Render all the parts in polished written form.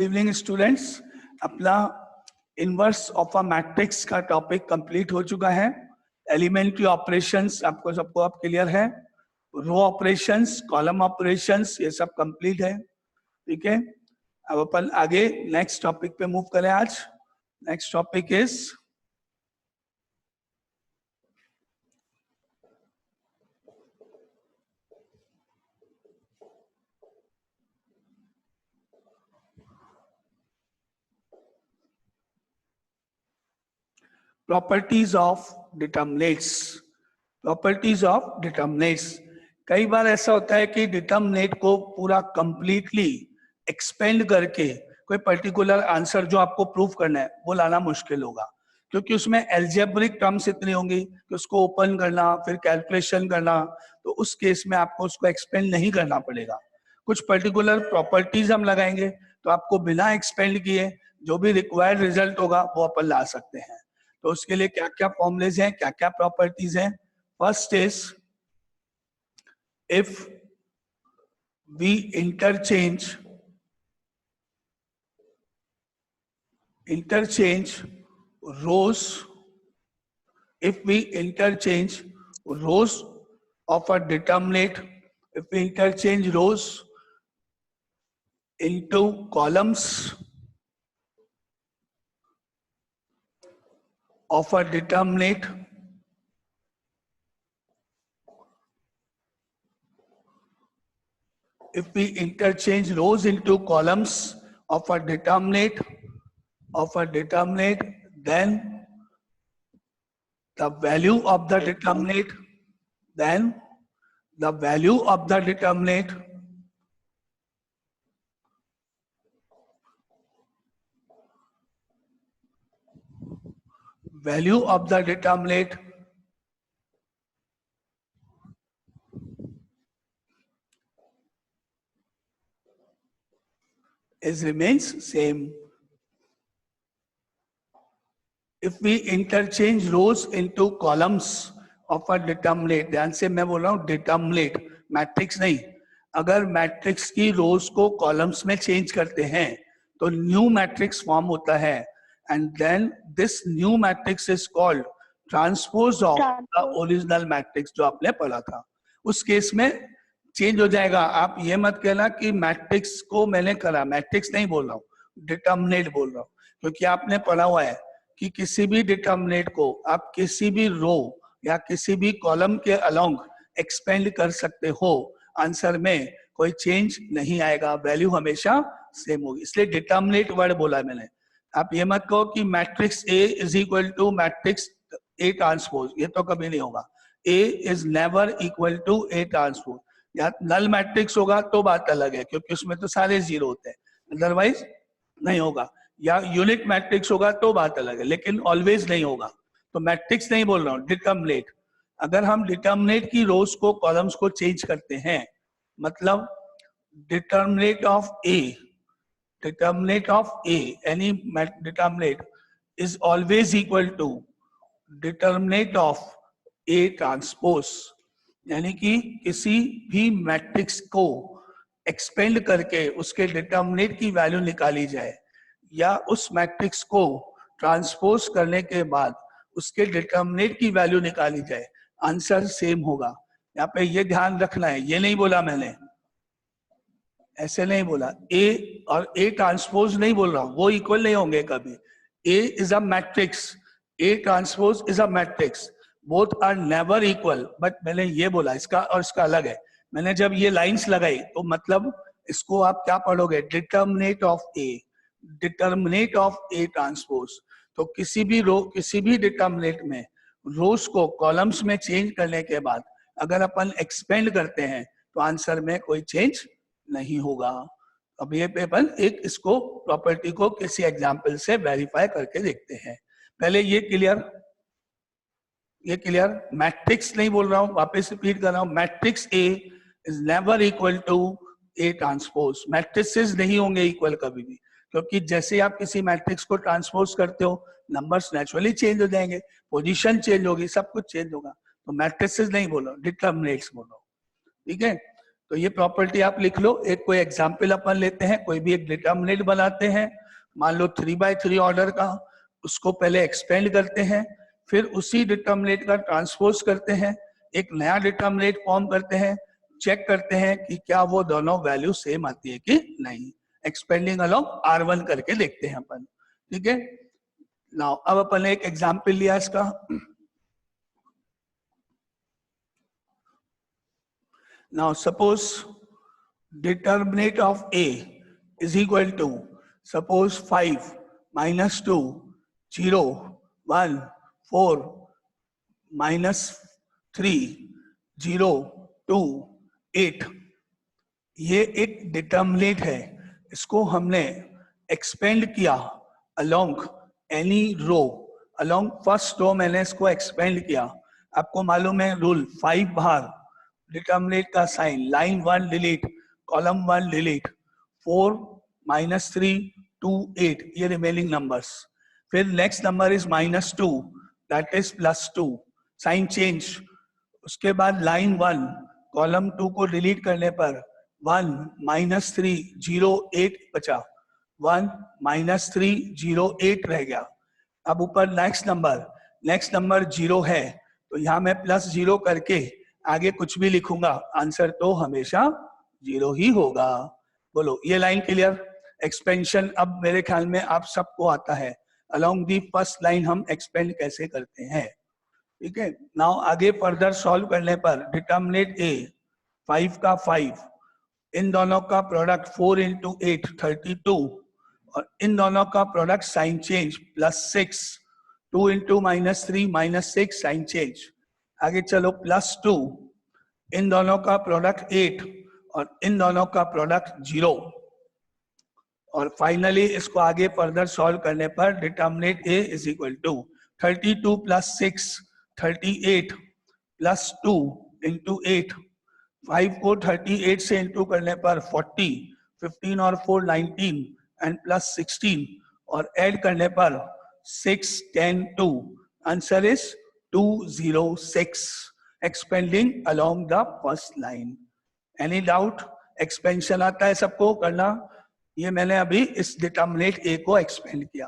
Evening students, अपना inverse of a matrix का topic complete हो चुका है। एलिमेंट्री ऑपरेशंस आपको सबको आप क्लियर है, रो ऑपरेशंस, कॉलम ऑपरेशंस, ये सब कंप्लीट है। ठीक है, अब अपन आगे नेक्स्ट टॉपिक पे मूव करें। आज next topic is properties of determinates. Properties of determinates, कई बार ऐसा होता है कि डिटर्मिनेट को पूरा कंप्लीटली एक्सपेंड करके कोई पर्टिकुलर आंसर जो आपको प्रूफ करना है वो लाना मुश्किल होगा, क्योंकि उसमें एल्जेब्रिक टर्म्स इतनी होंगी कि उसको ओपन करना फिर कैलकुलेशन करना, तो उस केस में आपको उसको एक्सपेंड नहीं करना पड़ेगा। कुछ पर्टिकुलर प्रॉपर्टीज हम लगाएंगे तो आपको बिना एक्सपेंड किए जो भी रिक्वायर्ड रिजल्ट होगा वो अपन ला सकते हैं। तो उसके लिए क्या क्या फॉर्मुलेज हैं, क्या क्या प्रॉपर्टीज हैं। First is if we interchange rows, if we interchange rows of a determinate, if we interchange rows into columns of a determinate, if we interchange rows into columns of a determinate, then the value of the determinate, value of the determinate remains same. If we interchange rows into columns of a determinate, ध्यान से मैं बोल रहा हूँ determinate, matrix नहीं। अगर matrix की रोज को कॉलम्स में चेंज करते हैं तो न्यू मैट्रिक्स फॉर्म होता है, and then this new matrix is called transpose of the original matrix जो आपने पढ़ा था। उस केस में चेंज हो जाएगा। आप ये मत कहना कि मैट्रिक्स को मैंने करा, मैट्रिक्स नहीं बोल रहा हूँ, डिटर्मिनेट बोल रहा हूँ, क्योंकि आपने पढ़ा हुआ है कि किसी भी डिटर्मिनेट को आप किसी भी रो या किसी भी कॉलम के अलोंग एक्सपेंड कर सकते हो, आंसर में कोई चेंज नहीं आएगा, वैल्यू हमेशा सेम होगी, इसलिए डिटर्मिनेट वर्ड बोला मैंने। आप ये मत कहो कि matrix A is equal to matrix A transpose, ये तो कभी नहीं होगा। A is never equal to A transpose. या नल मैट्रिक्स होगा तो बात अलग है, क्योंकि उसमें तो सारे जीरो होते हैं, अदरवाइज नहीं होगा। या यूनिट मैट्रिक्स होगा तो बात अलग है, लेकिन ऑलवेज नहीं होगा। तो मैट्रिक्स नहीं बोल रहा हूँ, डिटर्मिनेट। अगर हम डिटर्मिनेट की रोज को कॉलम्स को चेंज करते हैं, मतलब determinant of A, any determinant is always equal to determinant of A transpose, यानी कि किसी भी मैट्रिक्स को एक्सपेंड करके उसके डिटर्मिनेट की वैल्यू निकाली जाए या उस मैट्रिक्स को ट्रांसपोज करने के बाद उसके डिटर्मिनेट की वैल्यू निकाली जाए, आंसर सेम होगा। यहाँ पे ये ध्यान रखना है, ये नहीं बोला मैंने, ऐसे नहीं बोला। ए और ए ट्रांसपोज नहीं बोल रहा हूँ, वो इक्वल नहीं होंगे कभी। A is a matrix, A transpose is a matrix, both are never equal. But मैंने ये बोला इसका और इसका अलग है। मैंने जब ये लाइंस लगाई तो मतलब इसको आप क्या पढ़ोगे, determinate of A, determinate of A transpose. तो किसी भी रो, किसी भी डिटर्मिनेट में रोज को कॉलम्स में चेंज करने के बाद अगर अपन एक्सपेंड करते हैं तो आंसर में कोई चेंज नहीं होगा। अब ये अपन एक इसको प्रॉपर्टी को किसी एग्जांपल से वेरीफाई करके देखते हैं। पहले ये क्लियर, मैट्रिक्स नहीं बोल रहा हूं, वापस रिपीट कर रहा हूं, matrix A is never equal to A transpose. Matrices नहीं होंगे इक्वल कभी भी, क्योंकि जैसे आप किसी मैट्रिक्स को ट्रांसपोज करते हो नंबर्स नेचुरली चेंज हो जाएंगे, पोजीशन चेंज होगी, सब कुछ चेंज होगा। तो मैट्रिसेस नहीं बोल रहा हूं, डिटर्मिनेट्स बोल रहा हूं। ठीक है, तो ये प्रॉपर्टी आप लिख लो। एक कोई एग्जाम्पल अपन लेते हैं, कोई भी एक डिटर्मिनेंट बनाते हैं, मान लो 3/3 ऑर्डर का, उसको पहले एक्सपेंड करते हैं, फिर उसी डिटर्मिनेंट का ट्रांसपोज करते हैं, एक नया डिटर्मिनेंट फॉर्म करते हैं, चेक करते हैं कि क्या वो दोनों वैल्यू सेम आती है कि नहीं। एक्सपेंडिंग अलोंग R1 करके देखते हैं अपन, ठीक है। नाउ अब अपन ने एक एग्जाम्पल लिया इसका। Now suppose determinant of A is equal to, suppose 5 minus 2 0 1 4 minus 3 0 2 8। ये एक डिटर्मिनेंट है, इसको हमने एक्सपेंड किया along any row, along first row मैंने इसको एक्सपेंड किया। आपको मालूम है रूल, 5 बाहर, डिटर्मिनेंट का sign, line 1 delete, column 1 delete, 4 minus 3 2 8, ये रिमेनिंग नंबर्स। फिर next number is -2, that is +2, sign change. उसके बाद लाइन 1, कॉलम 2 को डिलीट करने पर 1 -3 0 8 बचा, 1 -3 0 8 रह गया। अब ऊपर नेक्स्ट नंबर 0 है, तो यहाँ मैं +0 करके आगे कुछ भी लिखूंगा, आंसर तो हमेशा 0 ही होगा। बोलो, ये लाइन क्लियर? एक्सपेंशन अब मेरे ख्याल में आप सबको आता है, अलोंग दी फर्स्ट लाइन हम एक्सपेंड कैसे करते हैं, ठीक है। नाउ आगे फर्दर सॉल्व करने पर डिटर्मिनेंट A 5 का 5, इन दोनों का प्रोडक्ट 4 × 8 32, और इन दोनों का product sign change +6, 2 × -3 -6 sign change. आगे चलो +2, इन दोनों का प्रोडक्ट 8 और इन दोनों का प्रोडक्ट 0। और फाइनली इसको आगे फर्दर सॉल्व करने पर determinant A is equal to 32 + 6 38 +2 × 8, 5 को 38 से इंटू करने पर 40, 15 और 4 19 एंड +16, और ऐड करने पर 6 10 2, answer is 206, expanding along the first line. Any doubt? Expansion आता है सबको करना? ये मैंने अभी इस डिटर्मिनेंट A को एक्सपेंड किया।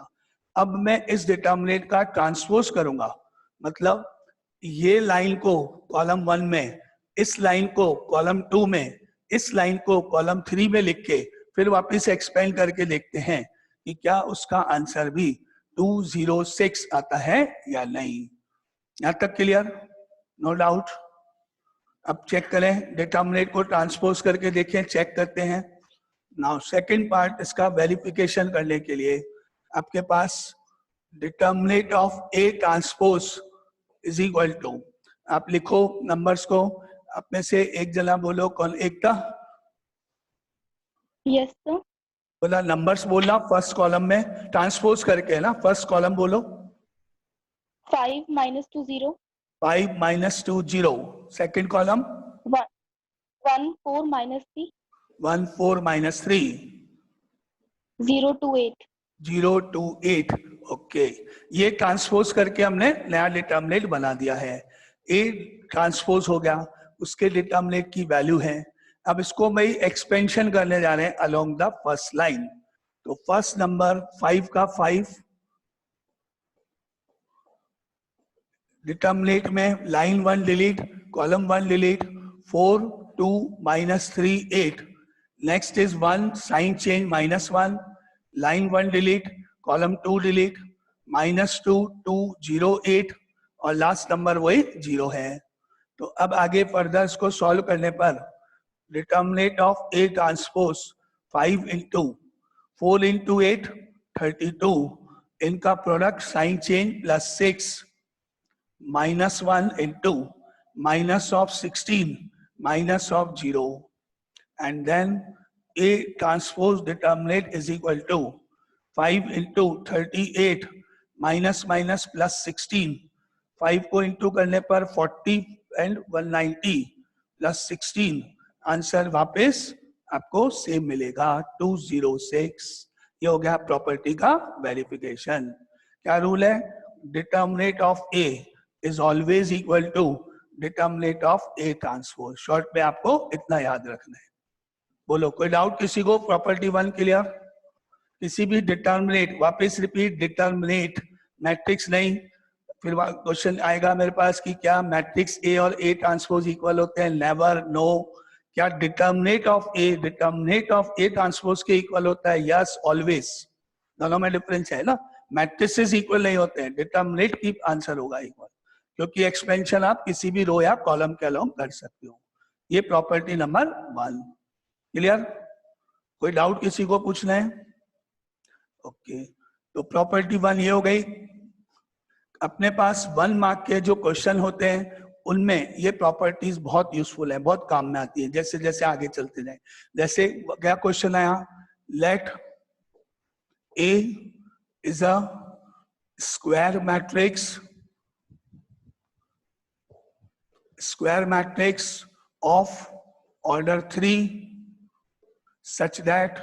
अब मैं इस डिटर्मिनेंट का ट्रांसपोज करूंगा, मतलब ये लाइन को कॉलम 1 में, इस लाइन को कॉलम 2 में, इस लाइन को कॉलम 3 में लिख के फिर वापस एक्सपेंड करके देखते हैं कि क्या उसका आंसर भी 206 आता है या नहीं। यहां तक क्लियर? No doubt. अब चेक करें, डिटर्मिनेंट को ट्रांसपोज करके देखें, चेक करते हैं। नाउ सेकंड पार्ट, इसका वेरिफिकेशन करने के लिए आपके पास determinant of A transpose is equal to, आप लिखो नंबर्स को, आप में से एक जना बोलो, कौन? एकता? Yes sir. बोला नंबर्स बोलना, फर्स्ट कॉलम में ट्रांसपोज करके है ना, फर्स्ट कॉलम बोलो। 5 - 2 0, 5 - 2 0, सेकंड कॉलम 1 4 - 3 1 4 - 3 0 2 8। 0 2 8, ओके। ये ट्रांसपोज करके हमने नया डिटर्मिनेंट बना दिया है। A ट्रांसपोज हो गया, उसके डिटर्मिनेंट की वैल्यू है। अब इसको मैं एक्सपेंशन करने जा रहे हैं अलोंग द फर्स्ट लाइन। तो फर्स्ट नंबर 5 का 5, डिटर्मिनेंट में line 1 delete, column 1 delete, 4 2 -3 8, next is 1 sign change -1, line 1 delete, column 2 delete, -2 2 0 8, और लास्ट नंबर वही 0 है। तो अब आगे फर्दर इसको सॉल्व करने पर डिटर्मिनेंट ऑफ A ट्रांसपोज 5 × 4 × 8 32, इनका product sign change +6, -1 × -16 -0, and then A transpose determinant is equal to 5 × 38 -+ 5 को इंटू करने पर 40 एंड 190 +16, आंसर वापस आपको सेम मिलेगा 206। ये हो गया प्रॉपर्टी का वेरिफिकेशन। क्या रूल है? Determinant of A is always equal to determinant of A transpose. Short में आपको इतना याद रखना है। बोलो कोई डाउट किसी को? Property 1 clear? किसी भी डिटर्मिनेंट, वापस रिपीट, डिटर्मिनेंट मैट्रिक्स नहीं। फिर क्वेश्चन आएगा मेरे पास कि क्या मैट्रिक्स ए और ए ट्रांसपोज इक्वल होते हैं? Never, no. क्या डिटर्मिनेंट ऑफ ए ट्रांसपोज के इक्वल होता है? Yes, always. दोनों में डिफरेंस है ना, मैट्रिसेस इक्वल नहीं होते हैं, डिटर्मिनेंट की आंसर होगा इक्वल, क्योंकि एक्सपेंशन आप किसी भी रो या कॉलम के अलोंग कर सकते हो। ये प्रॉपर्टी नंबर 1 क्लियर? कोई डाउट किसी को पूछना है? ओके, तो प्रॉपर्टी 1 ये हो गई। अपने पास 1 मार्क के जो क्वेश्चन होते हैं उनमें ये प्रॉपर्टीज बहुत यूजफुल है, बहुत काम में आती है जैसे जैसे आगे चलते जाए। जैसे क्या क्वेश्चन आया, let A is a square matrix of order 3 such that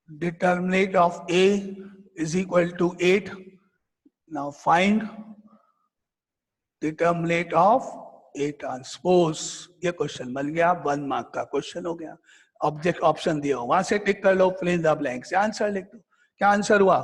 determinant of A is equal to 8. Now find determinant of A transpose. ये क्वेश्चन बन गया, 1 मार्क का क्वेश्चन हो गया। ऑब्जेक्ट ऑप्शन दिया हो, वहां से टिक कर लो, फिल इन द ब्लैंक से आंसर लिख दो। क्या आंसर हुआ?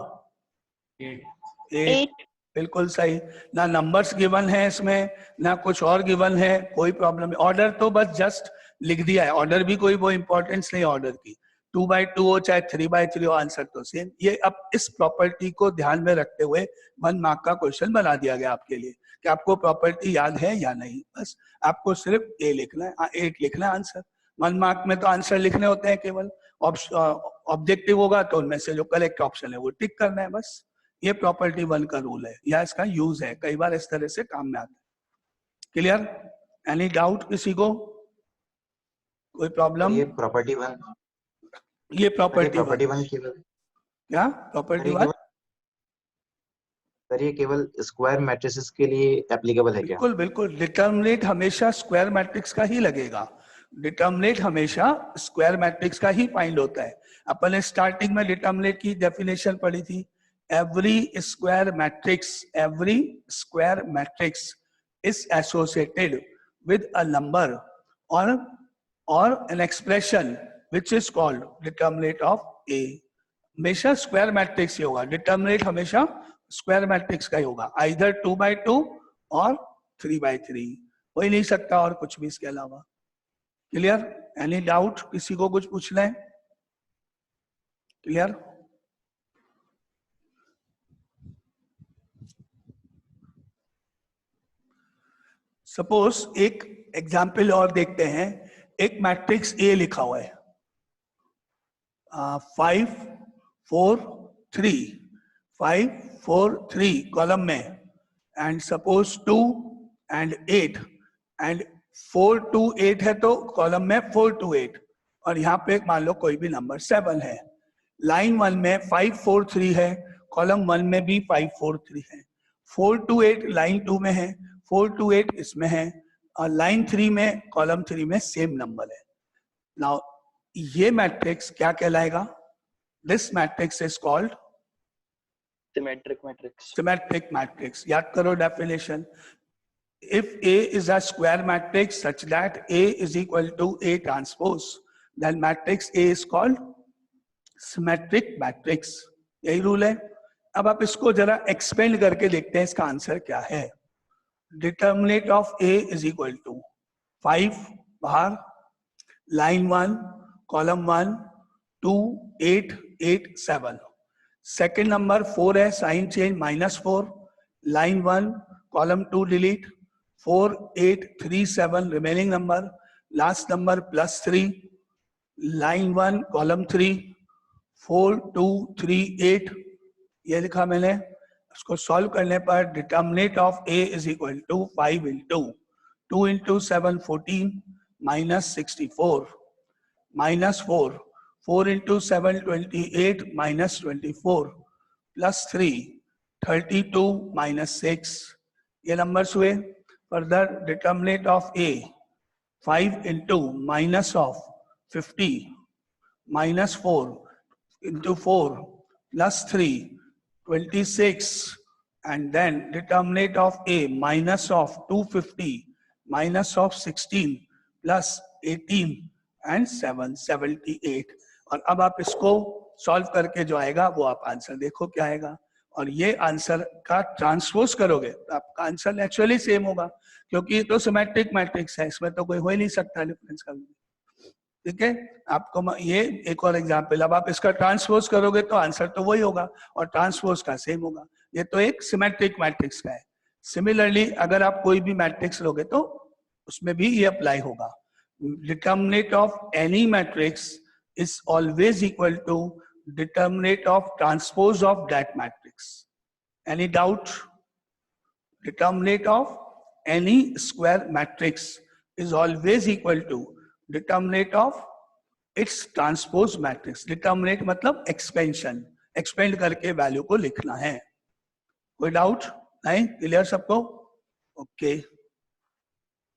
8। बिल्कुल सही। ना नंबर्स गिवन है इसमें, ना कुछ और गिवन है, कोई प्रॉब्लम नहीं। ऑर्डर तो बस जस्ट लिख दिया है, ऑर्डर भी कोई वो इंपॉर्टेंस नहीं ऑर्डर की, 2/2 हो चाहे 3/3 हो, आंसर तो सेम। ये अब इस प्रॉपर्टी को ध्यान में रखते हुए 1 मार्क का क्वेश्चन बना दिया गया आपके लिए कि आपको प्रॉपर्टी याद है या नहीं। बस आपको सिर्फ ए लिखना है, 8 लिखना है आंसर। 1 मार्क में तो आंसर लिखने होते हैं केवल, ऑब्जेक्टिव होगा तो उनमें से जो करेक्ट ऑप्शन है वो टिक करना है बस। ये प्रॉपर्टी 1 का रूल है या इसका यूज है, कई बार इस तरह से काम में आता है। क्लियर? एनी डाउट किसी को? कोई प्रॉब्लम? ये प्रॉपर्टी 1 केवल क्या प्रॉपर्टी 1? सर ये केवल स्क्वायर मैट्रिसेस के लिए एप्लीकेबल है क्या? बिल्कुल बिल्कुल, डिटर्मिनेंट हमेशा स्क्वायर मैट्रिक्स का ही लगेगा। डिटर्मिनेंट हमेशा स्क्वायर मैट्रिक्स का ही फाइंड होता है। अपन ने स्टार्टिंग में डिटर्मिनेंट की डेफिनेशन पढ़ी थी, every square matrix is associated with a number or an expression which is called determinant of A। हमेशा स्क्वायर मैट्रिक्स ही होगा, डिटर्मिनेंट हमेशा स्क्वायर मैट्रिक्स का ही होगा, आइदर 2/2 और 3/3, हो ही नहीं सकता और कुछ भी इसके अलावा। क्लियर? एनी डाउट किसी को कुछ पूछना है? क्लियर? सपोज एक एग्जाम्पल और देखते हैं। एक मैट्रिक्स ए लिखा हुआ है 5 4 3 कॉलम में, and suppose 2 and 8 and 4 to 8 है तो कॉलम में 4 to 8, और यहाँ पे मान लो कोई भी नंबर 7 है। लाइन 1 में 5 4 3 है, कॉलम 1 में भी 5 4 3 है। 4 to 8 लाइन 2 में है, 4 to 8 इसमें है, और लाइन 3 में कॉलम 3 में सेम नंबर है। नाउ ये मैट्रिक्स क्या कहलाएगा? This matrix is called symmetric matrix. याद करो definition. If A is a square matrix such that A is equal to A transpose, then matrix A is called symmetric matrix। यही rule है। अब आप इसको जरा एक्सपेंड करके देखते हैं इसका आंसर क्या है। Determinant of A is equal to 5 बाहर, लाइन 1 कॉलम 1 2 8 8 7, सेकेंड नंबर 4 है, sign change -4, line 1 column 2 delete, 4 8 3 7 remaining number, last number +3, line 1 column 3 4 2 3 8, ये लिखा मैंने। इसको सॉल्व करने पर determinant of A is equal to 5 × 2 × 7 14 -64 -4 4 × 7 28 -24 +3 32 -6, ये नंबर्स हुए। Further determinant of A 5 × minus of 50 -4 × 4 +3 26 and then determinant of A minus of 250 minus of 16 plus 18 and 778. और अब आप इसको सॉल्व करके जो आएगा वो आप आंसर देखो क्या आएगा, और ये आंसर का ट्रांसपोज करोगे तो आपका आंसर नेचुरली सेम होगा, क्योंकि ये तो सिमेट्रिक मैट्रिक्स है, इसमें तो कोई हो ही नहीं सकता डिफरेंस का। ठीक है, आपको ये एक और एग्जांपल, अब आप इसका ट्रांसपोज करोगे तो आंसर तो वही होगा और ट्रांसपोज का सेम होगा। ये तो एक सिमेट्रिक मैट्रिक्स का है। सिमिलरली अगर आप कोई भी मैट्रिक्स लोगे तो उसमें भी ये अप्लाई होगा। Determinant of any matrix is always equal to determinant of transpose of that matrix. Any doubt? Determinant of any square matrix is always equal to determinant of its transpose matrix. Determinant मतलब expansion, expand करके value को लिखना है। कोई doubt नहीं? Clear सबको? Okay.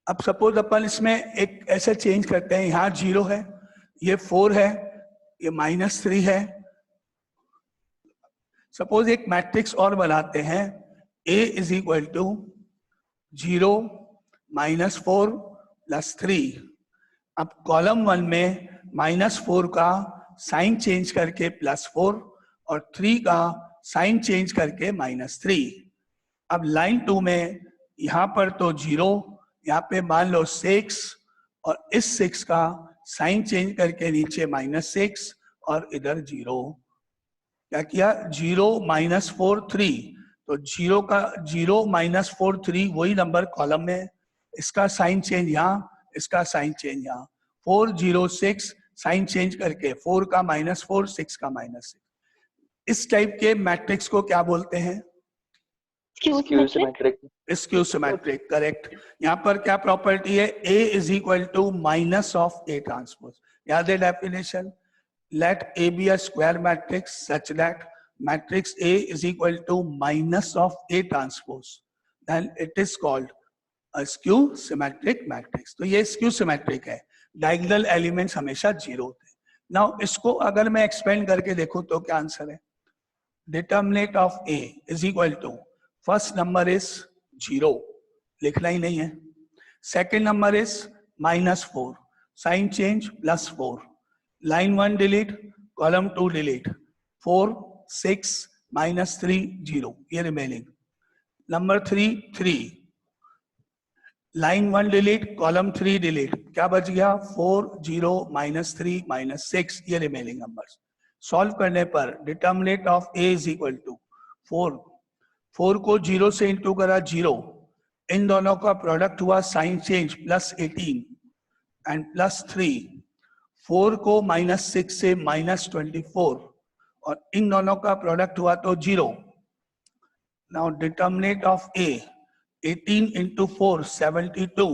अब suppose अपन इसमें एक ऐसे चेंज करते हैं, यहाँ 0 है, ये 4 है, ये -3 है। सपोज एक मैट्रिक्स और बनाते हैं, A इज इक्वल टू 0 -4 + 3। अब कॉलम 1 में -4 का साइन चेंज करके +4 और 3 का साइन चेंज करके -3। अब लाइन 2 में यहाँ पर तो 0, यहाँ पे मान लो 6 और इस 6 का साइन चेंज करके नीचे -6 और इधर 0। क्या किया? 0 -4 3, तो 0 का 0 -4 3 वही नंबर कॉलम में, इसका साइन चेंज यहाँ, इसका साइन चेंज यहाँ। 4 0 6 साइन चेंज करके 4 का -4 6 का -6। इस टाइप के मैट्रिक्स को क्या बोलते हैं? Skew symmetric. Skew symmetric, correct. यहाँ पर क्या प्रॉपर्टी है? A is equal to minus of A transpose. याद है definition? Let A be a square matrix such that matrix A is equal to minus of A transpose, then it is called a skew symmetric matrix. तो ये skew symmetric है, diagonal elements हमेशा 0 होते हैं। Now इसको अगर मैं expand करके देखूं तो क्या आंसर है? Determinant of A is equal to first number is 0, लिखना ही नहीं है। Second number is -4, sign change +4, line 1 delete, column 2 delete, 4 6 -3 0, ये रिमेनिंग। Number 3 3, line 1 delete, column 3 delete, क्या बच गया? 4 0 -3 -6, ये रिमेनिंग नंबर्स। सॉल्व करने पर determinant of A is equal to 4 को 0 से इंटू करा 0, इन दोनों का प्रोडक्ट हुआ साइन चेंज +18 एंड +3, 4 को -6 से -24 और इन दोनों का प्रोडक्ट हुआ तो 0। Now determinant of A 18 into 4 72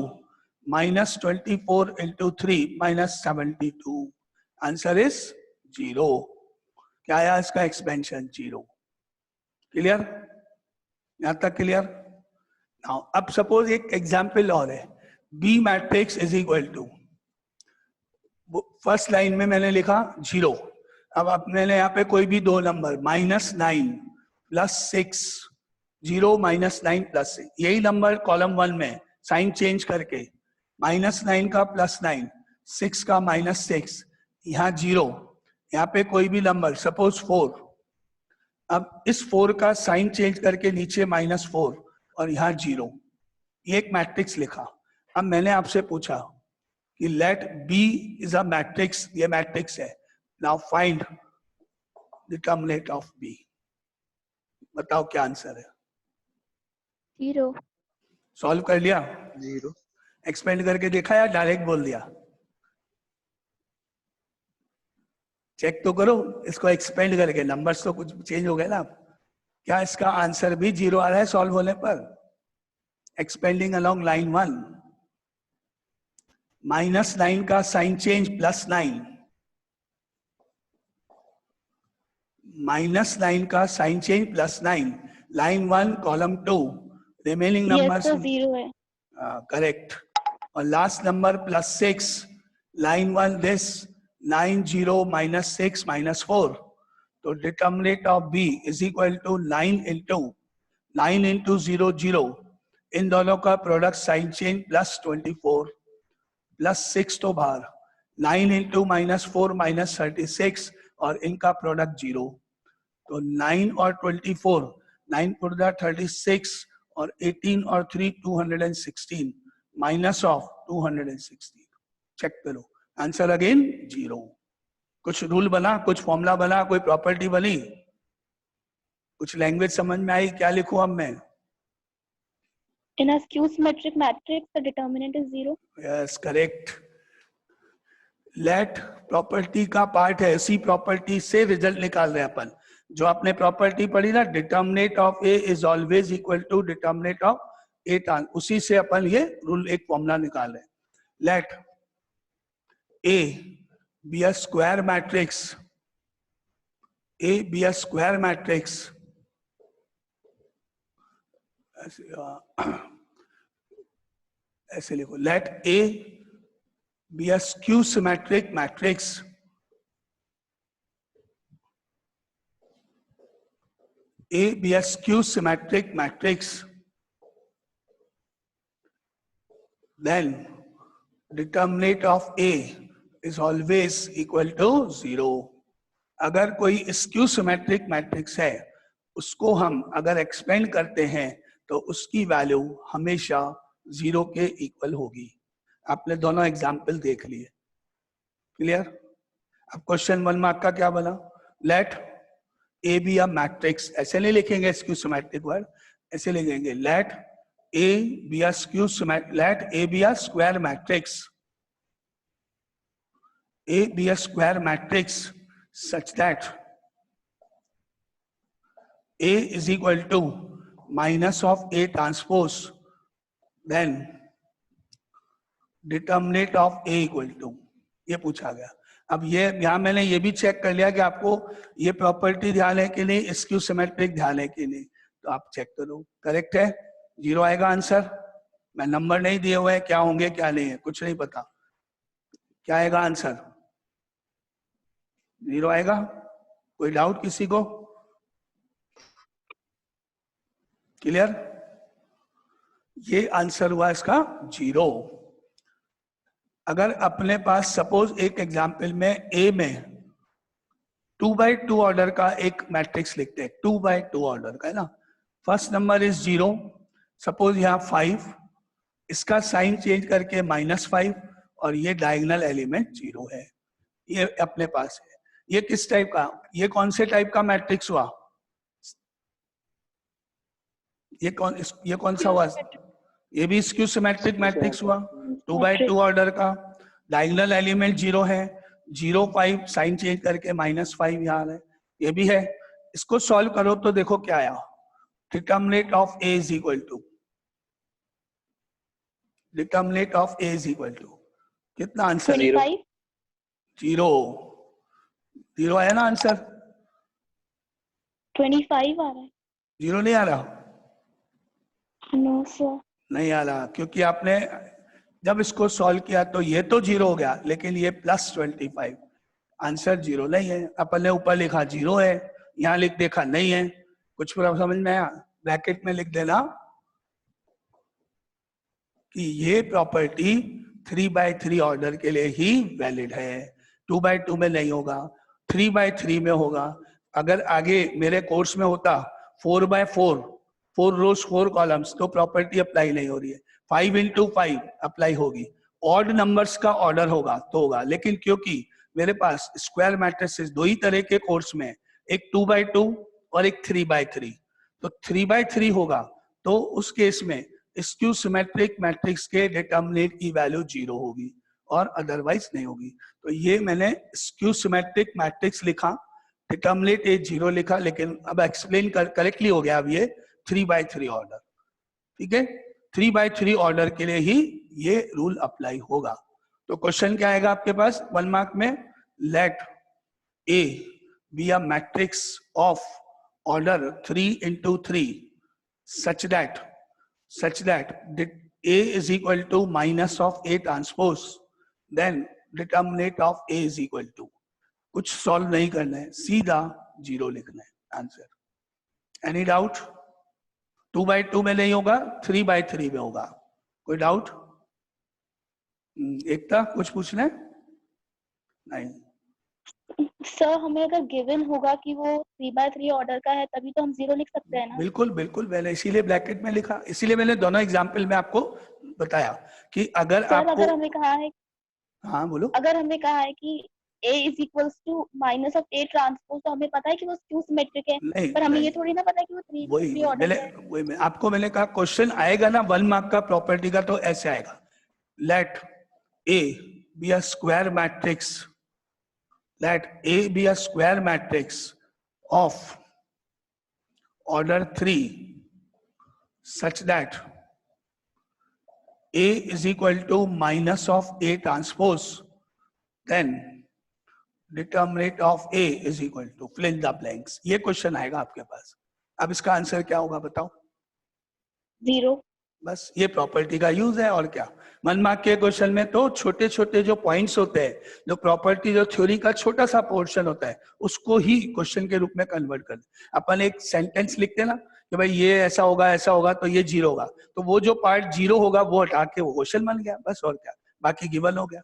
-24 into 3 -72, answer is 0। क्या आया इसका एक्सपेंशन? 0। क्लियर? यहां तक क्लियर? नाउ अब सपोज एक एग्जांपल और है, B matrix is equal to, first line में मैंने लिखा 0। अब मैंने यहाँ पे कोई भी दो नंबर -9 + 6, 0 -9 + 6, यही नंबर कॉलम 1 में साइन चेंज करके -9 का +9, 6 का -6, यहाँ 0, यहाँ पे कोई भी नंबर सपोज 4। अब इस 4 का साइन चेंज करके नीचे -4 और यहाँ 0, ये एक मैट्रिक्स लिखा। अब मैंने आपसे पूछा कि let B is a matrix, ये मैट्रिक्स है, now find determinant of B। बताओ क्या आंसर है? 0। सॉल्व कर लिया? 0। एक्सपेंड करके देखा या डायरेक्ट बोल दिया? चेक तो करो इसको एक्सपेंड करके, नंबर्स तो कुछ चेंज हो गए ना। क्या इसका आंसर भी 0 आ रहा है सॉल्व होने पर? एक्सपेंडिंग अलोंग लाइन 1, -9 का साइन चेंज +9, -9 का sign change +9, line 1 column 2, remaining numbers 0 है। करेक्ट। और लास्ट नंबर +6, लाइन 1 दिस 9 0 -6 -4, तो determinant of B is equal to 9 into 9 into 0 0, इन दोनों का प्रोडक्ट साइन चेंज +24 +6 तो बाहर, 9 इंटू -4 -36 और इनका प्रोडक्ट 0, तो 9 और 24, 9 पुट द 36 और 18 और 3 216 माइनस ऑफ 216, चेक करो आंसर अगेन 0। कुछ रूल बना, कुछ फॉर्मूला बना, कोई प्रॉपर्टी बनी, कुछ लैंग्वेज समझ में आई? क्या लिखूं अब मैं? In a skew symmetric matrix, the determinant is 0. Yes correct. Let property का पार्ट है, इसी प्रॉपर्टी से रिजल्ट निकाल रहे हैं अपन। जो आपने प्रॉपर्टी पढ़ी ना, determinant of A is always equal to determinant of A टान, उसी से अपन ये रूल एक फॉर्मूला निकाल रहे हैं। Let A be a square matrix, A be a square matrix, ऐसे लिखो, let A be a skew symmetric matrix, A be a skew symmetric matrix, then determinant of A is always equal to 0. अगर कोई skew symmetric matrix है, उसको हम अगर expand करते हैं तो उसकी वैल्यू हमेशा 0 के इक्वल होगी। आपने दोनों एग्जाम्पल देख लिए, क्लियर? अब क्वेश्चन 1 मार्क का क्या बना? Let A be a matrix, ऐसे नहीं लिखेंगे स्क्यू सिमेट्रिक वर्ड, ऐसे लिखेंगे let A be a skew let A be a square matrix, A be a square matrix such that A is equal to minus of A transpose, then determinant of A equal to, ये पूछा गया। अब ये यहां मैंने ये भी check कर लिया कि आपको ये प्रॉपर्टी ध्यान है कि नहीं, स्क्यू सिमेट्रिक ध्यान है कि नहीं, तो आप चेक करो। करेक्ट है, 0 आएगा आंसर। मैं नंबर नहीं दिए हुए हैं, क्या होंगे क्या नहीं है कुछ नहीं पता, क्या आएगा आंसर? 0 आएगा। कोई डाउट किसी को? क्लियर? ये आंसर हुआ इसका 0। अगर अपने पास सपोज एक एग्जाम्पल में ए में 2x2 ऑर्डर का एक मैट्रिक्स लिखते हैं, 2x2 ऑर्डर का है ना, फर्स्ट नंबर इज 0, सपोज यहाँ 5, इसका साइन चेंज करके -5 और ये डायगोनल एलिमेंट 0 है, ये अपने पास है। ये किस टाइप का, ये कौन से टाइप का मैट्रिक्स हुआ? ये कौन सा हुआ? ये भी स्क्यू सिमेट्रिक मैट्रिक्स हुआ, 2x2 ऑर्डर का, डायगोनल एलिमेंट 0 है, 0 5 साइन चेंज करके -5 यहाँ है, ये भी है। इसको सॉल्व करो तो देखो क्या आया, determinant of A is equal to, determinant of A is equal to कितना आंसर? 25. 0 आया ना आंसर? 25 आ रहा है। 0 नहीं आ रहा? नो सर, नहीं आ रहा, क्योंकि आपने जब इसको सॉल्व किया तो ये तो 0 हो गया, लेकिन ये +25, आंसर 0 नहीं है। अपन ने ऊपर लिखा 0 है, यहाँ लिख देखा नहीं है, कुछ समझ में आया? ब्रैकेट में लिख देना कि ये प्रॉपर्टी 3x3 ऑर्डर के लिए ही वैलिड है, 2x2 में नहीं होगा, 3x3 में होगा। अगर आगे मेरे कोर्स में होता 4x4, 4 रोज 4 कॉलम्स, तो प्रॉपर्टी अप्लाई नहीं हो रही है, 5 into 5 अप्लाई होगी। ऑड नंबर्स का ऑर्डर होगा तो होगा, लेकिन क्योंकि मेरे पास स्क्वायर मैट्रिसेस दो ही तरह के कोर्स में, एक 2x2 और एक 3x3, तो 3x3 होगा, तो उस केस में स्क्यू सिमेट्रिक मैट्रिक्स के डिटर्मिनेंट की वैल्यू 0 होगी और अदरवाइज नहीं होगी। तो ये मैंने स्क्यू सिमेट्रिक मैट्रिक्स लिखा, डिटर्मिनेंट ए 0 लिखा, लेकिन अब एक्सप्लेन करेक्टली हो गया। अब ये 3x3 ऑर्डर, ठीक है, 3x3 ऑर्डर के लिए ही ये रूल अप्लाई होगा। तो क्वेश्चन क्या आएगा आपके पास 1 मार्क में? Let A be a matrix of order 3 into 3 such that A is equal to minus of A transpose, then determinant of A is equal to, कुछ सॉल्व नहीं करना है, सीधा 0 लिखना है आंसर। Any doubt? 2/2 में नहीं होगा, 3/3 में होगा। कोई डाउट? एकता कुछ पूछना है? नहीं। सर हमें अगर गिवन होगा कि वो 3/3 ऑर्डर का है तभी तो हम 0 लिख सकते हैं ना। बिल्कुल बिल्कुल, मैंने इसीलिए ब्रैकेट में लिखा, इसीलिए मैंने दोनों एग्जाम्पल में आपको बताया कि अगर सर आपको, अगर हमें कहा है, हाँ बोलो। अगर हमें कहा है कि A is equals to minus of A transpose, तो हमें पता है कि वो स्क्यू सिमेट्रिक है, नहीं पर हमें नहीं, ये थोड़ी ना पता है कि वो 3/3 ऑर्डर का है। वही आपको मैंने कहा, क्वेश्चन आएगा ना 1 मार्क का प्रॉपर्टी का, तो ऐसे आएगा, let A be a square matrix, let A be a square matrix of order 3 such that A is equal to minus of A transpose, then determinant of A is equal to fill in the blanks. ये question आएगा आपके पास। अब इसका answer क्या होगा बताओ? 0। बस ये प्रॉपर्टी का यूज है और क्या। 1 मार्क के क्वेश्चन में तो छोटे छोटे जो पॉइंट्स होते हैं, जो प्रॉपर्टी, जो थ्योरी का छोटा सा पोर्शन होता है, उसको ही क्वेश्चन के रूप में कन्वर्ट कर दे। अपन एक सेंटेंस लिखते हैं ना कि भाई ये ऐसा होगा तो ये 0 होगा, तो वो जो पार्ट 0 होगा वो हटा के वो क्वेश्चन बन गया, बस और क्या, बाकी गिवन हो गया।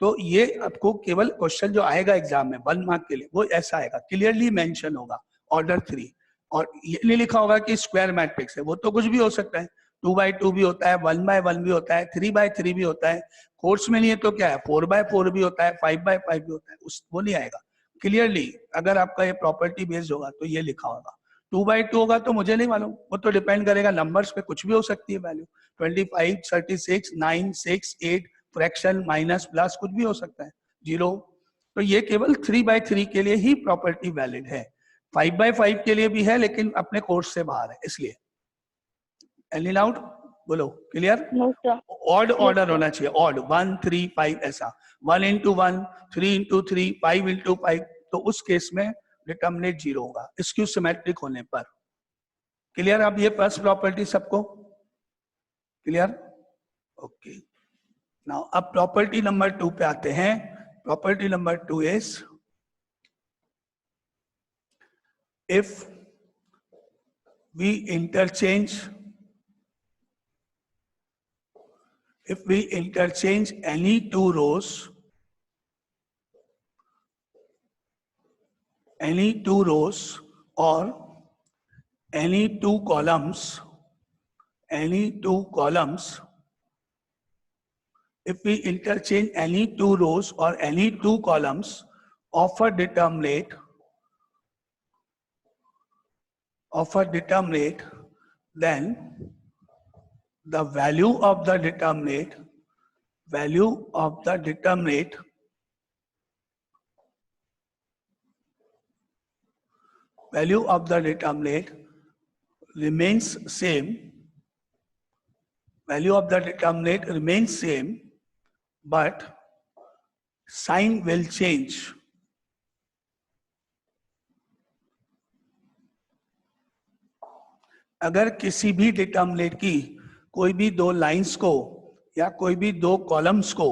तो ये आपको केवल क्वेश्चन जो आएगा एग्जाम में 1 मार्क के लिए वो ऐसा आएगा, क्लियरली मेंशन होगा ऑर्डर 3, और ये नहीं लिखा होगा कि स्क्वायर मैट्रिक्स है, वो तो कुछ भी हो सकता है, 2/2 भी होता है, 1/1 भी होता है, 3/3 भी होता है, कोर्स में नहीं है तो क्या है, 4/4 भी होता है, 5/5 भी होता है, उस वो नहीं आएगा। क्लियरली अगर आपका ये प्रॉपर्टी बेस्ड होगा तो ये लिखा होगा। 2/2 होगा तो मुझे नहीं मालूम, वो तो डिपेंड करेगा नंबर्स पे, कुछ भी हो सकती है वैल्यू, 25, 36, 9, 6, 8, फ्रैक्शन, माइनस, प्लस, कुछ भी हो सकता है, 0। तो ये केवल 3/3 के लिए ही प्रॉपर्टी वैलिड है, 5/5 के लिए भी है लेकिन अपने कोर्स से बाहर है, इसलिए। Any doubt? बोलो, clear? No sir. Odd Yes, order sir. होना चाहिए, ऑड 1, 3, 5 ऐसा, 1 into 1, 3 into 3, 5 into 5, तो उस केस में डिटर्मिनेंट 0 होगा स्क्यू सिमेट्रिक होने पर। क्लियर? अब ये फर्स्ट प्रॉपर्टी सबको क्लियर? ओके, नाउ अब प्रॉपर्टी नंबर 2 पे आते हैं। Property number 2 is if we interchange any two rows or any two columns, if we interchange any two rows or any two columns of a determinate, then the value of the determinate remains same, but sign will change. अगर किसी भी determinant की कोई भी दो lines को या कोई भी दो कॉलम्स को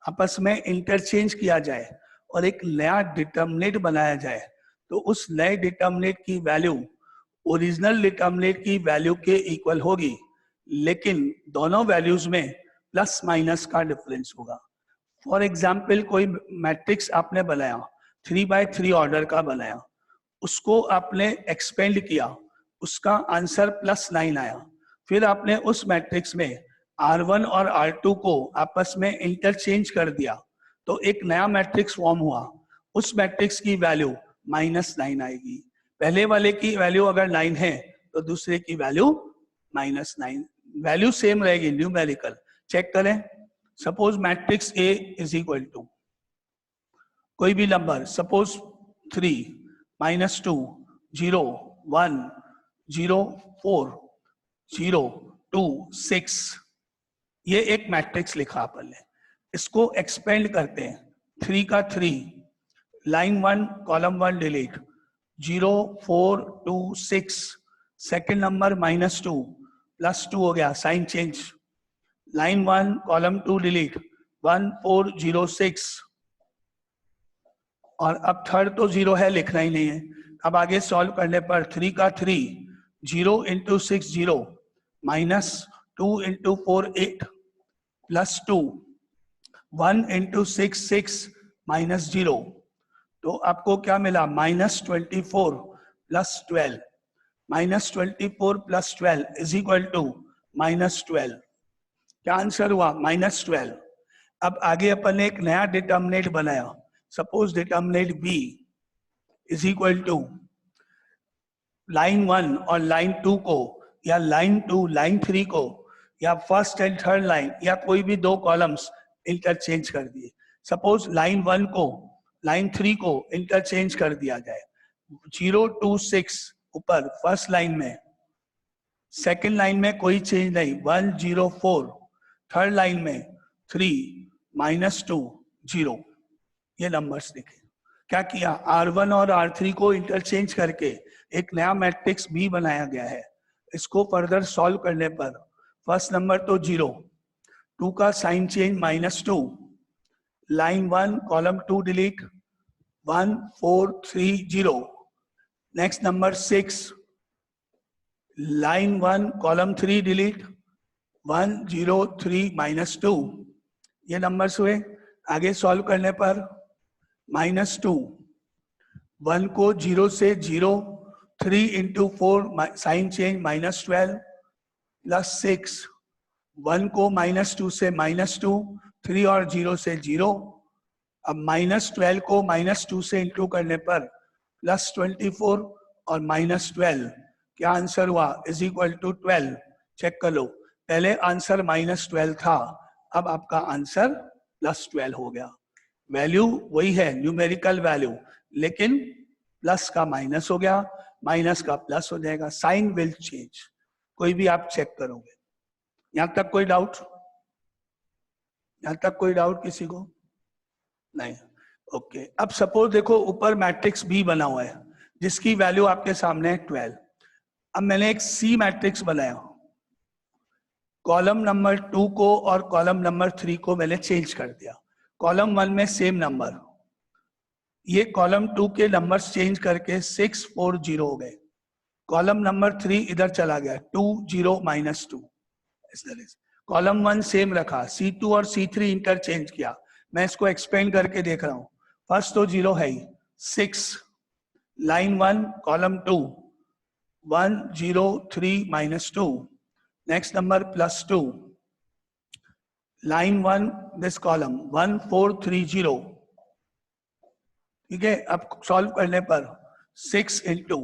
आपस में इंटरचेंज किया जाए और एक नया डिटर्मिनेंट बनाया जाए, तो उस नए डिटर्मिनेंट की वैल्यू ओरिजिनल डिटर्मिनेंट की वैल्यू के इक्वल होगी, लेकिन दोनों वैल्यूज में प्लस माइनस का डिफरेंस होगा। फॉर एग्जाम्पल, कोई मैट्रिक्स आपने बनाया, 3/3 ऑर्डर का बनाया, उसको आपने एक्सपेंड किया, उसका आंसर +9 आया, फिर आपने उस मैट्रिक्स में R1 और R2 को आपस में इंटरचेंज कर दिया, तो एक नया मैट्रिक्स फॉर्म हुआ, उस मैट्रिक्स की वैल्यू -9 आएगी। पहले वाले की वैल्यू अगर 9 है तो दूसरे की वैल्यू -9, वैल्यू सेम रहेगी, न्यूमेरिकल। चेक करें, suppose matrix A is equal to कोई भी नंबर, सपोज 3, -2, 0, 1, 0, 4, 0, 2, 6, ये एक मैट्रिक्स लिखा अपन ने, इसको एक्सपेंड करते हैं, 3 का 3, line 1 column 1 delete, 0, 4, 2, 6, second number -2, +2 हो गया, sign change, line 1 column 2 delete, 1, 4, 0, 6, और अब थर्ड तो 0 है, लिखना ही नहीं है। अब आगे सॉल्व करने पर 3 का 3, 0 into 6 0 minus 2 into 4 8 plus 2 1 into 6 6 minus 0, तो आपको क्या मिला -24 plus 12, -24 plus 12 is equal to -12। क्या आंसर हुआ -12। अब आगे अपन ने एक नया डिटर्मिनेंट बनाया, suppose determinant b is equal to line 1 और लाइन 2 को, या लाइन 2 लाइन 3 को, या फर्स्ट एंड थर्ड लाइन, या कोई भी दो कॉलम्स इंटरचेंज कर दिए। सपोज लाइन 1 को लाइन 3 को इंटरचेंज कर दिया जाए, 0 2 6 ऊपर फर्स्ट लाइन में, सेकंड लाइन में कोई चेंज नहीं 1 0 4, थर्ड लाइन में 3 -2 0, ये नंबर्स लिखे। क्या किया, R1 और R3 को इंटरचेंज करके एक नया मैट्रिक्स B बनाया गया है। इसको फर्दर सॉल्व करने पर फर्स्ट नंबर तो 0, 2 का sign change -2, line 1 column 2 delete 1 4 3 0, next number 6, line 1 column 3 delete 1 0 3 -2, ये नंबर्स हुए। आगे सॉल्व करने पर -2, 1 को 0 से 0, 3 into 4 साइन चेंज -12 प्लस 6, 1 को -2 से -2, 3 और 0 से 0। अब -12 को -2 से इंटू करने पर +24 और -12, क्या आंसर हुआ इज इक्वल टू 12। चेक कर लो, पहले आंसर -12 था, अब आपका आंसर +12 हो गया। वैल्यू वही है, न्यूमेरिकल वैल्यू, लेकिन प्लस का माइनस हो गया, माइनस का प्लस हो जाएगा, साइन विल चेंज। कोई भी आप चेक करोगे। यहां तक कोई डाउट? यहां तक कोई डाउट किसी को? नहीं, ओके। अब सपोज देखो ऊपर मैट्रिक्स B बना हुआ है जिसकी वैल्यू आपके सामने है 12। अब मैंने एक C मैट्रिक्स बनाया, कॉलम नंबर 2 को और कॉलम नंबर 3 को मैंने चेंज कर दिया। कॉलम 1 में सेम नंबर, ये कॉलम 2 के नंबर्स चेंज करके 6 4 0 हो गए। कॉलम नंबर 3 इधर चला गया 2 0 -2। इस तरह से कॉलम 1 सेम रखा, C2 और C3 इंटरचेंज किया। मैं इसको एक्सपेंड करके देख रहा हूं। फर्स्ट तो 0 है ही, 6, line 1 column 2 1 0 3 -2, next number +2, line 1 this column 1 4 3 0। ठीक है, अब सॉल्व करने पर 6 into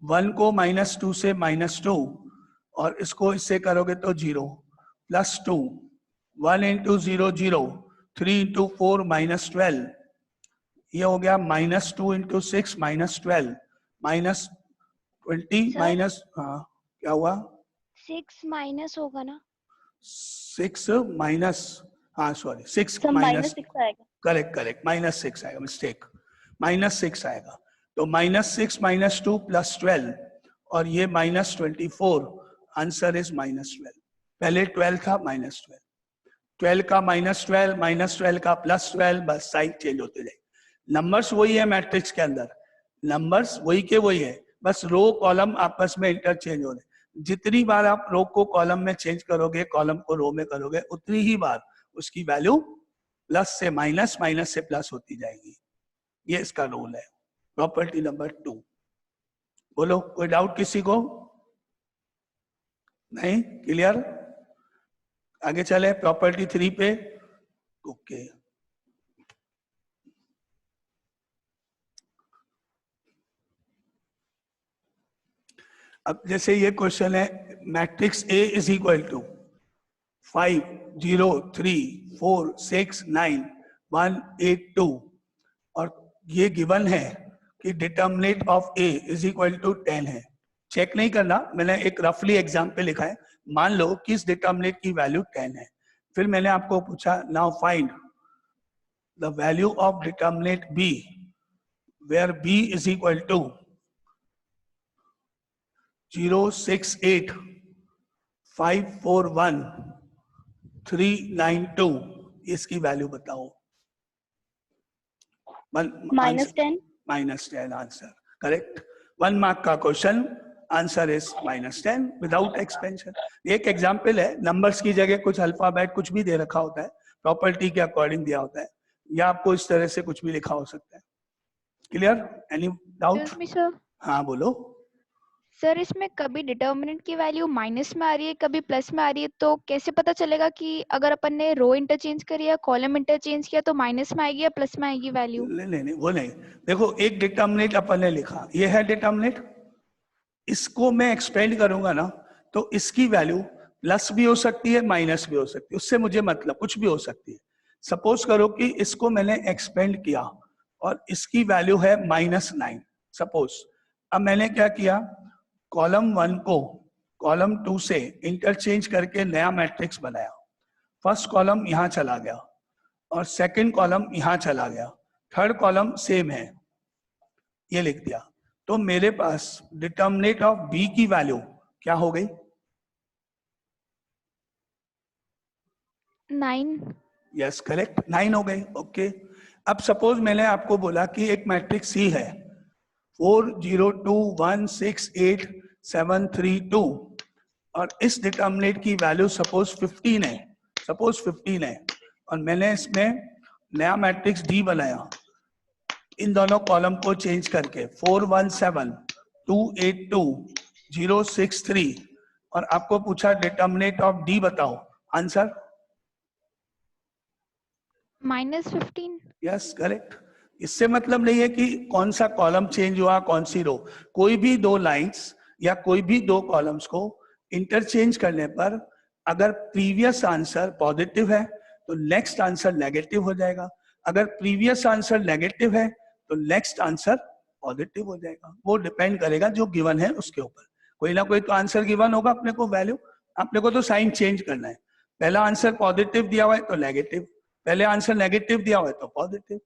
1 को -2 से -2 और इसको इससे करोगे तो 0, +2, 1 into 0 0, 3 into 4 -12, ये हो गया -2 into 6 -12, -20 माइनस, हाँ क्या हुआ, 6 माइनस होगा ना, 6 माइनस, हाँ सॉरी 6 सब माइनस, -6 आएगा। करेक्ट करेक्ट, -6 आएगा, मिस्टेक, -6 आएगा। तो -6 -2 +12 और ये -24, आंसर इज -12। पहले 12 था, -12, 12 का -12, -12 का +12, बस साइन चेंज होते जाए। नंबर्स वही है मैट्रिक्स के अंदर, नंबर्स वही के वही है, बस रो कॉलम आपस में इंटरचेंज हो रहे। जितनी बार आप रो को कॉलम में चेंज करोगे, कॉलम को रो में करोगे, उतनी ही बार उसकी वैल्यू प्लस से माइनस, माइनस से प्लस होती जाएगी। ये इसका रूल है। Property number 2। बोलो, कोई डाउट किसी को? नहीं, क्लियर? आगे चले प्रॉपर्टी 3 पे। ओके, अब जैसे ये क्वेश्चन है, matrix A is equal to 5 0 3 4 6 9 1 8 2 और ये गिवन है कि determinant of A is equal to 10 है। चेक नहीं करना, मैंने एक रफली एग्जाम्पल लिखा है। मान लो कि इस डिटर्मिनेंट की वैल्यू 10 है, फिर मैंने आपको पूछा now find the value of determinant B where B is equal to 0 6 8 5 4 1 3 9 2, इसकी वैल्यू बताओ। -10 -10 आंसर करेक्ट। 1 मार्क का question, answer is -10 without expansion. एक एग्जाम्पल है, नंबर्स की जगह कुछ अल्फाबेट कुछ भी दे रखा होता है, प्रॉपर्टी के अकॉर्डिंग दिया होता है, या आपको इस तरह से कुछ भी लिखा हो सकता है। Clear? Any doubt? Excuse me, sir. हाँ बोलो। सर इसमें कभी डिटर्मिनेंट की वैल्यू माइनस में आ रही है, कभी प्लस में आ रही है, तो कैसे पता चलेगा कि अगर अपन ने रो इंटरचेंज करी या कॉलम इंटरचेंज किया तो माइनस में आएगी या प्लस में आएगी वैल्यू? नहीं वो नहीं। देखो एक डिटर्मिनेंट अपन ने लिखा, ये है डिटर्मिनेंट, इसको मैं एक्सपेंड करूंगा ना तो इसकी वैल्यू प्लस भी हो सकती है माइनस भी हो सकती है, उससे मुझे मतलब कुछ भी हो सकती है। सपोज करो कि इसको मैंने एक्सपेंड किया और इसकी वैल्यू है -9 सपोज। अब मैंने क्या किया, कॉलम 1 को कॉलम 2 से इंटरचेंज करके नया मैट्रिक्स बनाया। फर्स्ट कॉलम यहां चला गया और सेकंड कॉलम यहां चला गया, थर्ड कॉलम सेम है, ये लिख दिया। तो मेरे पास डिटर्मिनेंट ऑफ बी की वैल्यू क्या हो गई? 9। यस करेक्ट, 9 हो गई। ओके, अब सपोज मैंने आपको बोला कि एक मैट्रिक्स सी है 4 0 2 1 6 8 7 3 2 और इस डिटर्मिनेंट की वैल्यू सपोज 15 है, सपोज 15 है, और मैंने इसमें नया मैट्रिक्स डी बनाया इन दोनों कॉलम को चेंज करके 4 1 7 2 8 2 0 6 3 और आपको पूछा डिटर्मिनेंट ऑफ डी बताओ, आंसर -15। Yes correct. इससे मतलब नहीं है कि कौन सा कॉलम चेंज हुआ कौन सी रो, कोई भी दो लाइंस या कोई भी दो कॉलम्स को इंटरचेंज करने पर अगर प्रीवियस आंसर पॉजिटिव है तो नेक्स्ट आंसर नेगेटिव हो जाएगा, अगर प्रीवियस आंसर नेगेटिव है तो नेक्स्ट आंसर पॉजिटिव हो जाएगा। वो डिपेंड करेगा जो गिवन है उसके ऊपर, कोई ना कोई तो आंसर गिवन होगा अपने को वैल्यू, अपने को तो साइन चेंज करना है। पहला आंसर पॉजिटिव दिया हुआ है तो नेगेटिव, पहले आंसर नेगेटिव दिया हुआ है तो positive,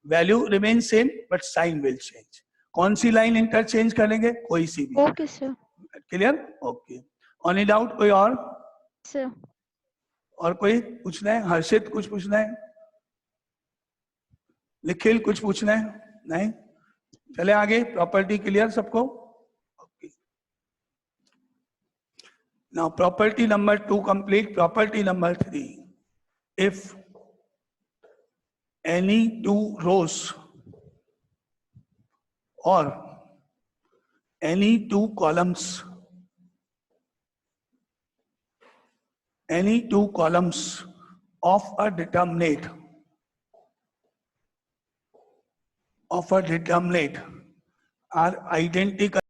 value remain same but sign will change. कौन सी लाइन इंटरचेंज करेंगे? कोई सी भी। Okay sir. Clear? Okay, only doubt कोई और? सर और कोई पूछना है? हर्षित कुछ पूछना है? निखिल कुछ पूछना है? नहीं? चले आगे। प्रॉपर्टी क्लियर सबको? Okay, now property number 2 complete. Property number 3, if any two rows or any two columns of a determinate are identical